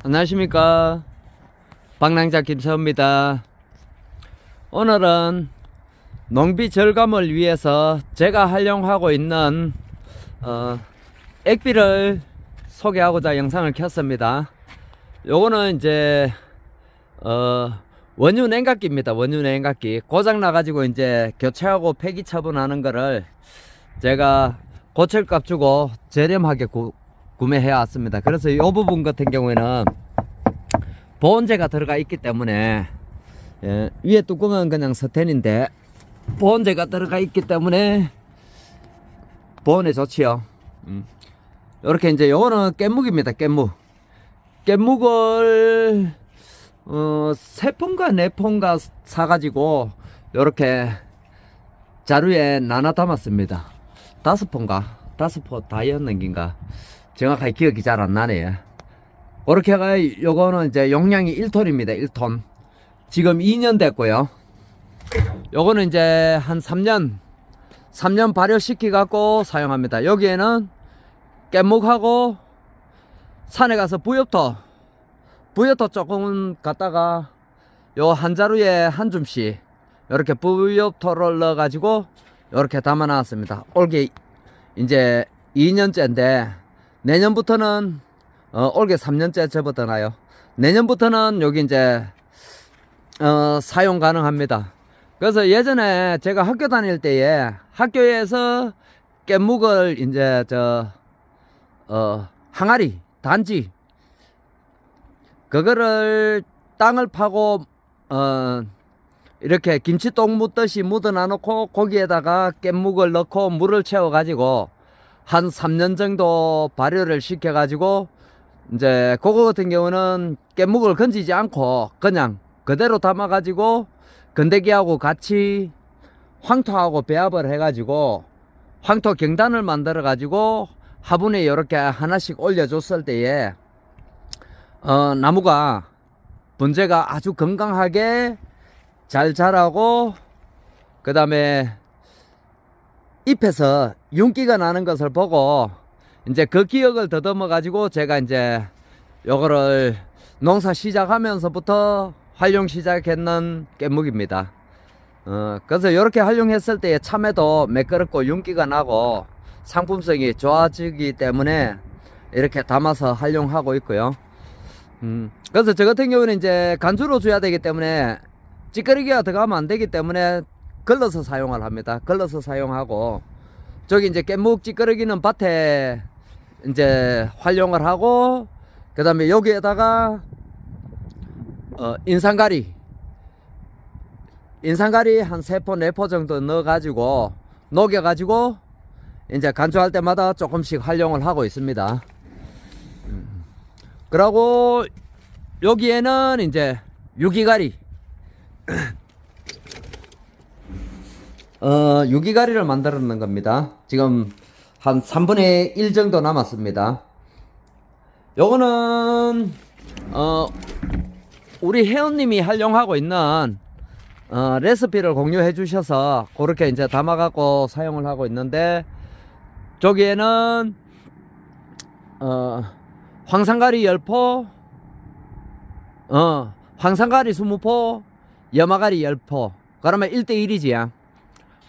안녕하십니까, 방랑자 김서입니다. 오늘은 농비 절감을 위해서 제가 활용하고 있는 액비를 소개하고자 영상을 켰습니다. 요거는 이제 원유 냉각기입니다. 원유 냉각기 고장 나가지고 이제 교체하고 폐기 처분하는 거를 제가 고철값 주고 저렴하게 구매해 왔습니다. 그래서 이 부분 같은 경우에는 보온재가 들어가 있기 때문에, 위에 뚜껑은 그냥 스텐인데 보온재가 들어가 있기 때문에 보온에 좋지요. 이렇게 이제 요거는 깻묵입니다. 깻묵을 3폰가 4폰가 사가지고 요렇게 자루에 나눠 담았습니다. 5폰가 5포 다이었는긴가 정확하게 기억이 잘 안 나네요. 그렇게 해가 요거는 이제 용량이 1톤입니다. 1톤. 지금 2년 됐고요. 요거는 이제 한 3년 발효시키 갖고 사용합니다. 여기에는 깻묵하고 산에 가서 부엽토 조금 갖다가 요 한 자루에 한 줌씩 요렇게 부엽토를 넣어 가지고 요렇게 담아 놨습니다. 올게 이제 2년째인데 내년부터는 올게 3년째 접어드나요. 내년부터는 여기 이제 사용 가능합니다. 그래서 예전에 제가 학교 다닐 때에 학교에서 깻묵을 이제 항아리 단지 그거를 땅을 파고 이렇게 김치똥 묻듯이 묻어 놔놓고 거기에다가 깻묵을 넣고 물을 채워 가지고 한 3년 정도 발효를 시켜 가지고 이제 그거 같은 경우는 깻묵을 건지지 않고 그냥 그대로 담아 가지고 건더기하고 같이 황토하고 배합을 해 가지고 황토 경단을 만들어 가지고 화분에 이렇게 하나씩 올려줬을 때에 나무가 분재가 아주 건강하게 잘 자라고, 그 다음에 잎에서 윤기가 나는 것을 보고 이제 그 기억을 더듬어 가지고 제가 이제 요거를 농사 시작하면서부터 활용 시작했는 깻묵입니다. 그래서 이렇게 활용했을 때 참외도 매끄럽고 윤기가 나고 상품성이 좋아지기 때문에 이렇게 담아서 활용하고 있고요. 그래서 저 같은 경우는 이제 간주로 줘야 되기 때문에 찌꺼기가 들어가면 안 되기 때문에 걸러서 사용을 합니다. 걸러서 사용하고, 저기 이제 깻묵 찌꺼기는 밭에 이제 활용을 하고, 그 다음에 여기에다가 인산가리 한 3포 4포 정도 넣어 가지고 녹여 가지고 이제 간주할 때마다 조금씩 활용을 하고 있습니다. 그리고 여기에는 이제 유기가리 유기가리를 만들어 놓는 겁니다. 지금 한 3분의 1 정도 남았습니다. 요거는 우리 회원님이 활용하고 있는 레시피를 공유해 주셔서 그렇게 이제 담아 갖고 사용을 하고 있는데, 저기에는 황산가리 10포, 황산가리 20포, 염화가리 10포, 그러면 1대1이지.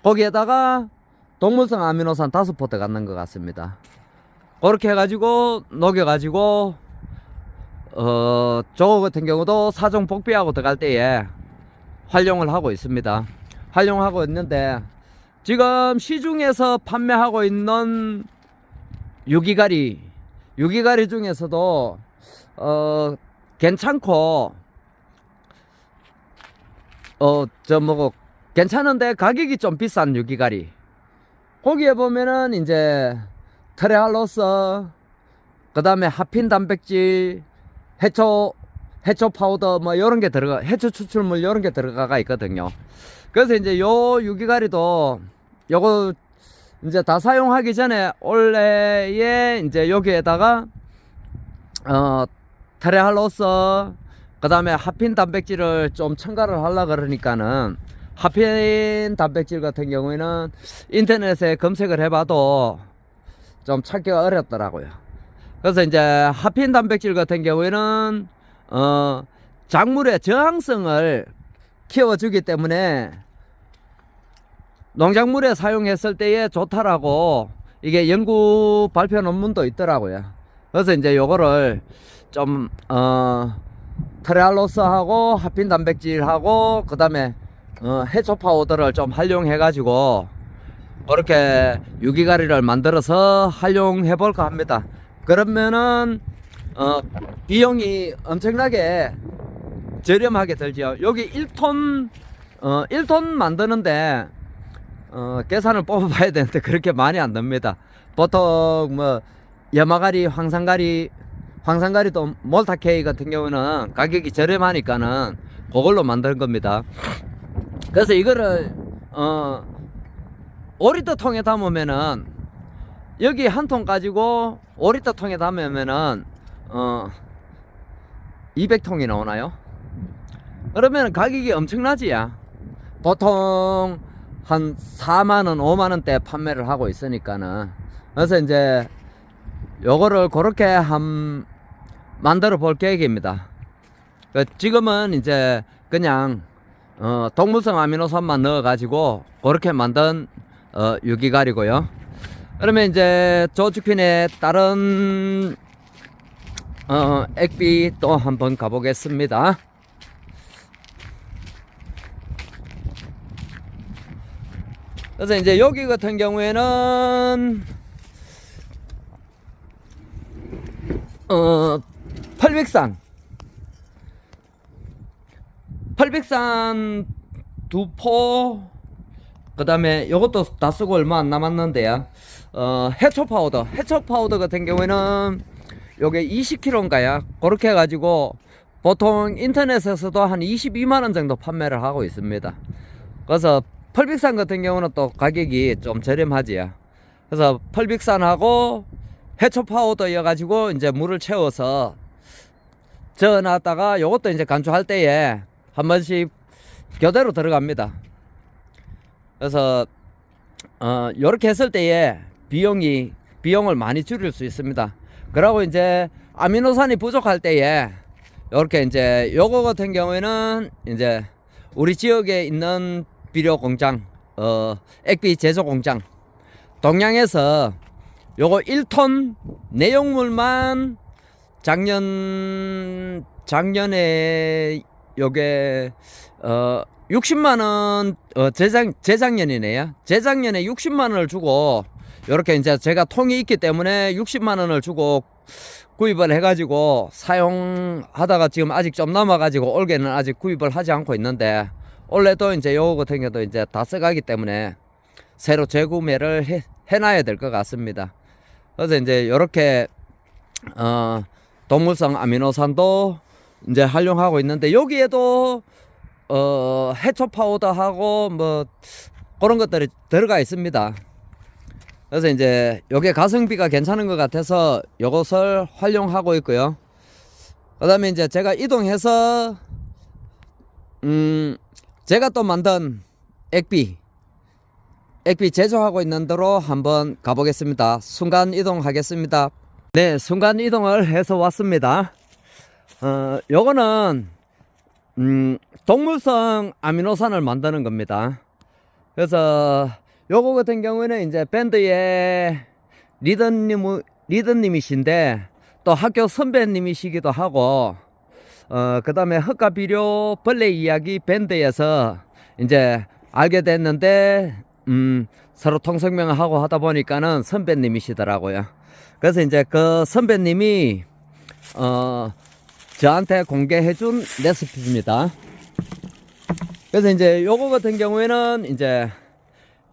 거기에다가 동물성 아미노산 5포 들어가는 것 같습니다. 그렇게 해가지고 녹여가지고 저거 같은 경우도 사종 복비하고 들어갈 때에 활용을 하고 있습니다. 활용하고 있는데, 지금 시중에서 판매하고 있는 유기가리 중에서도 괜찮고 괜찮은데 가격이 좀 비싼 유기가리, 거기에 보면은 이제 트레할로스, 그 다음에 하핀 단백질, 해초 파우더 뭐 요런 게 들어가, 해초 추출물 요런 게 들어가 있거든요. 그래서 이제 요 유기가리도 요거 이제 다 사용하기 전에 원래에 이제 여기에다가 트레할로스, 그 다음에 하핀 단백질을 좀 첨가를 하려 그러니까는, 하핀 단백질 같은 경우에는 인터넷에 검색을 해봐도 좀 찾기가 어렵더라고요. 그래서 이제 하핀 단백질 같은 경우에는 작물의 저항성을 키워주기 때문에 농작물에 사용했을 때에 좋다라고 이게 연구 발표 논문도 있더라고요. 그래서 이제 요거를 좀 트레알로스하고 하핀 단백질하고 그 다음에 해초 파우더를 좀 활용해 가지고 그렇게 유기가리를 만들어서 활용해 볼까 합니다. 그러면은 비용이 엄청나게 저렴하게 들죠. 여기 1톤 1톤 만드는데 계산을 뽑아봐야 되는데 그렇게 많이 안 듭니다. 보통 뭐 염화가리, 황산가리도 몰타K 같은 경우는 가격이 저렴하니까는 그걸로 만드는 겁니다. 그래서 이거를 5리터 통에 담으면은 여기 한 통 가지고 5리터 통에 담으면은 200통이 나오나요? 그러면 가격이 엄청나지야. 보통 한 4만원 5만원대 판매를 하고 있으니까는. 그래서 이제 요거를 그렇게 만들어 볼 계획입니다. 지금은 이제 그냥 동물성 아미노산만 넣어 가지고 그렇게 만든 유기가리고요. 그러면 이제 조주핀의 다른 액비 또 한번 가보겠습니다. 그래서 이제 여기 같은 경우에는 펄백산 2포, 그 다음에 요것도 다 쓰고 얼마 안 남았는데요. 해초 파우더 같은 경우에는 요게 20kg인가요? 그렇게 해가지고 보통 인터넷에서도 한 22만원 정도 판매를 하고 있습니다. 그래서 펄빅산 같은 경우는 또 가격이 좀 저렴하지요. 그래서 펄빅산하고 해초 파우더 여가지고 이제 물을 채워서 저어놨다가 요것도 이제 간주할 때에 한 번씩 교대로 들어갑니다. 그래서 요렇게 했을 때에 비용을 많이 줄일 수 있습니다. 그러고 이제 아미노산이 부족할 때에 요렇게 이제 요거 같은 경우에는 이제 우리 지역에 있는 비료 공장, 액비 제조 공장 동양에서 요거 1톤 내용물만 작년에 요게 60만원 재작년이네요. 재작년에 60만원을 주고 요렇게 이제 제가 통이 있기 때문에 60만원을 주고 구입을 해가지고 사용하다가 지금 아직 좀 남아가지고 올해는 아직 구입을 하지 않고 있는데 올해도 이제 요거 같은 경우도 이제 다 써가기 때문에 새로 재구매를 해놔야 될 것 같습니다. 그래서 이제 요렇게 동물성 아미노산도 이제 활용하고 있는데 여기에도 해초 파우더하고 뭐 그런 것들이 들어가 있습니다. 그래서 이제 요게 가성비가 괜찮은 것 같아서 요것을 활용하고 있고요. 그 다음에 이제 제가 이동해서 제가 또 만든 액비 제조하고 있는 데로 한번 가보겠습니다. 순간 이동하겠습니다. 네, 순간 이동을 해서 왔습니다. 요거는 동물성 아미노산을 만드는 겁니다. 그래서 요거 같은 경우에는 이제 밴드의 리더님이신데 또 학교 선배님이시기도 하고 그 다음에 흑가비료 벌레 이야기 밴드에서 이제 알게 됐는데 서로 통성명을 하고 하다 보니까는 선배님이시더라고요. 그래서 이제 그 선배님이 저한테 공개해준 레시피입니다. 그래서 이제 요거 같은 경우에는 이제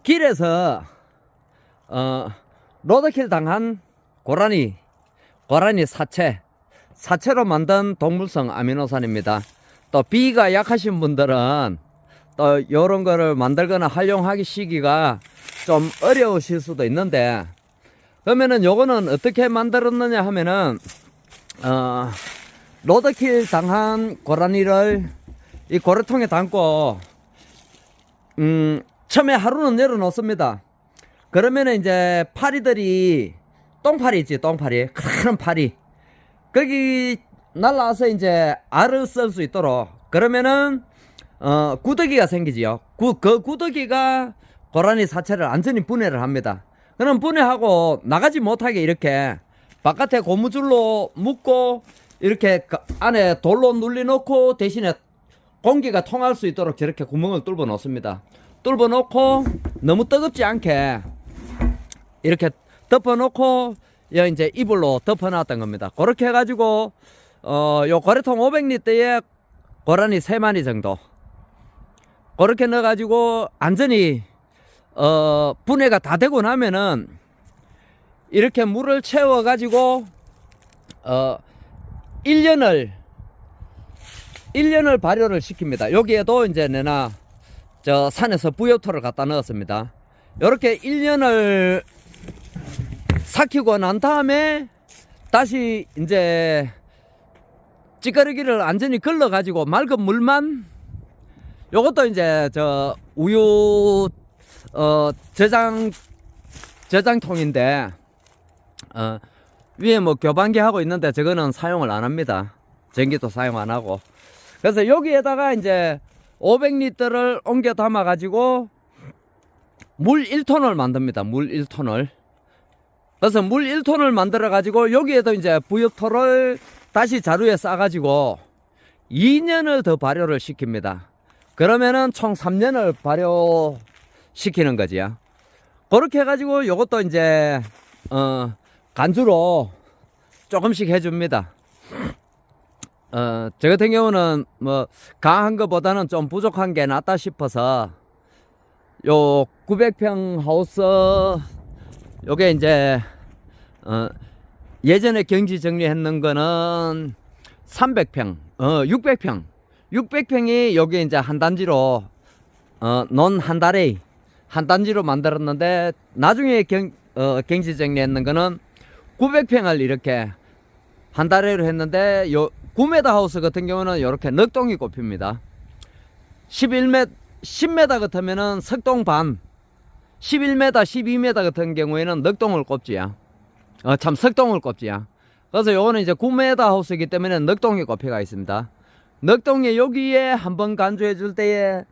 길에서 로드킬 당한 고라니 사체로 만든 동물성 아미노산입니다. 또 비가 약하신 분들은 또 요런 거를 만들거나 활용하기 시기가 좀 어려우실 수도 있는데 그러면은 요거는 어떻게 만들었느냐 하면은 로드킬 당한 고라니를 이 고래통에 담고 처음에 하루는 열어 놓습니다. 그러면은 이제 파리들이 똥파리 있지, 똥파리. 큰 파리. 거기 날라와서 이제 알을 쓸 수 있도록. 그러면은, 구더기가 생기지요. 그 구더기가 고라니 사체를 완전히 분해를 합니다. 그럼 분해하고 나가지 못하게 이렇게 바깥에 고무줄로 묶고 이렇게 안에 돌로 눌리 놓고 대신에 공기가 통할 수 있도록 저렇게 구멍을 뚫어 놓습니다. 뚫어 놓고 너무 뜨겁지 않게 이렇게 덮어 놓고 이제 이불로 덮어 놨던 겁니다. 그렇게 해가지고 요 고래통 500리터에 고라니 3마리 정도 그렇게 넣어가지고 완전히 분해가 다 되고 나면은 이렇게 물을 채워가지고 1년을 발효를 시킵니다. 여기에도 이제 내나 저 산에서 부엽토를 갖다 넣었습니다. 이렇게 1년을 삭히고 난 다음에 다시 이제 찌꺼기를 완전히 걸러 가지고 맑은 물만 요것도 이제 저 우유 저장통인데 위에 뭐 교반기 하고 있는데 저거는 사용을 안 합니다. 전기도 사용 안 하고. 그래서 여기에다가 이제 500리터를 옮겨 담아 가지고 물 1톤을 만듭니다. 물 1톤을. 그래서 물 1톤을 만들어 가지고 여기에도 이제 부엽토를 다시 자루에 싸 가지고 2년을 더 발효를 시킵니다. 그러면은 총 3년을 발효시키는 거지요. 그렇게 해가지고 요것도 이제 간주로 조금씩 해줍니다. 저 같은 경우는 뭐 강한 것보다는 좀 부족한 게 낫다 싶어서 요 900평 하우스 요게 이제 예전에 경지 정리했는 거는 300평 600평이 여기 이제 한 단지로 논 한 달에 한 단지로 만들었는데 나중에 경지 정리했는 거는 900평을 이렇게 한 달에로 했는데 요 9m 하우스 같은 경우는 이렇게 넉동이 꼽힙니다. 10m 같으면은 석동 반, 11m, 12m 같은 경우에는 넉동을 꼽지야. 참 석동을 꼽지야. 그래서 요거는 이제 9m 하우스이기 때문에 넉동이 꼽혀가 있습니다. 넉동에 여기에 한번 간주해 줄 때에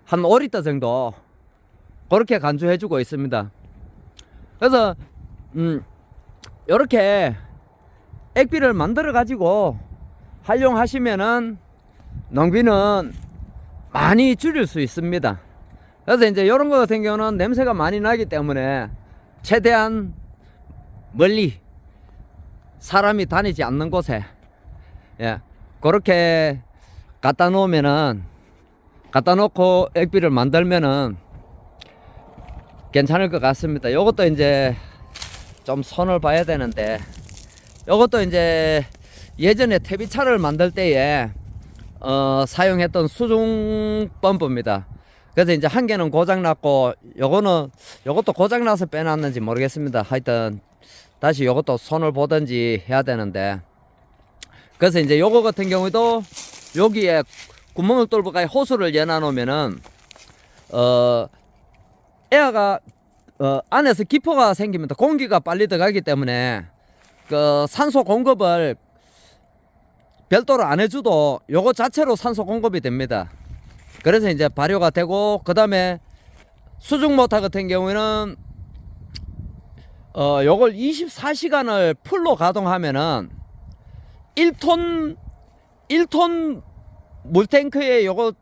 한 5리터 정도 그렇게 간주해 주고 있습니다. 그래서 요렇게 액비를 만들어 가지고 활용하시면은 농비는 많이 줄일 수 있습니다. 그래서 이제 요런 거 같은 경우는 냄새가 많이 나기 때문에 최대한 멀리 사람이 다니지 않는 곳에 그렇게 갖다 놓으면은 갖다 놓고 액비를 만들면은 괜찮을 것 같습니다. 요것도 이제 좀 손을 봐야 되는데 요것도 이제 예전에 퇴비차를 만들 때에 사용했던 수중 펌프입니다. 그래서 이제 한 개는 고장났고 요것도 고장나서 빼놨는지 모르겠습니다. 하여튼 다시 요것도 손을 보든지 해야 되는데 그래서 이제 요거 같은 경우도 여기에 구멍을 뚫어가 호수를 연어 놓으면은 에어가 안에서 기포가 생깁니다. 공기가 빨리 들어가기 때문에 그 산소 공급을 별도로 안 해줘도 요거 자체로 산소 공급이 됩니다. 그래서 이제 발효가 되고 그 다음에 수중 모터 같은 경우에는 요걸 24시간을 풀로 가동하면은 1톤 물탱크에 요거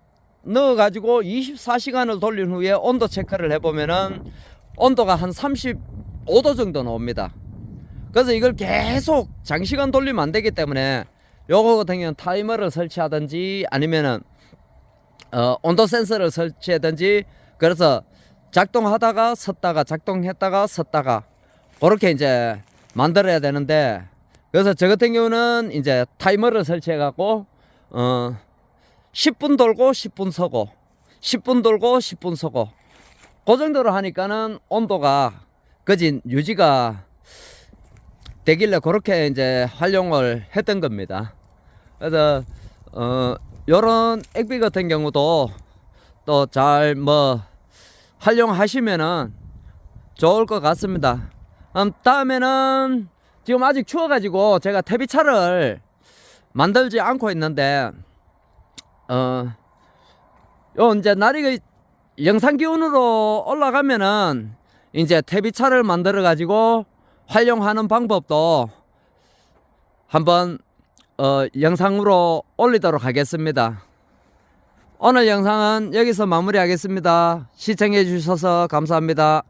넣어가지고 24시간을 돌린 후에 온도 체크를 해보면은 온도가 한 35도 정도 나옵니다. 그래서 이걸 계속 장시간 돌리면 안 되기 때문에 요거 같은 경우는 타이머를 설치하든지 아니면은 온도 센서를 설치하든지 그래서 작동하다가 섰다가 작동했다가 섰다가 그렇게 이제 만들어야 되는데 그래서 저 같은 경우는 이제 타이머를 설치해 갖고 10분 돌고 10분 서고 10분 돌고 10분 서고 그 정도로 하니까는 온도가 거진 유지가 되길래 그렇게 이제 활용을 했던 겁니다. 그래서 요런 액비 같은 경우도 또 잘 뭐 활용하시면은 좋을 것 같습니다. 다음에는 지금 아직 추워가지고 제가 퇴비차를 만들지 않고 있는데, 요 이제 날이 영상 기온으로 올라가면은 이제 퇴비차를 만들어 가지고 활용하는 방법도 한번 영상으로 올리도록 하겠습니다. 오늘 영상은 여기서 마무리하겠습니다. 시청해 주셔서 감사합니다.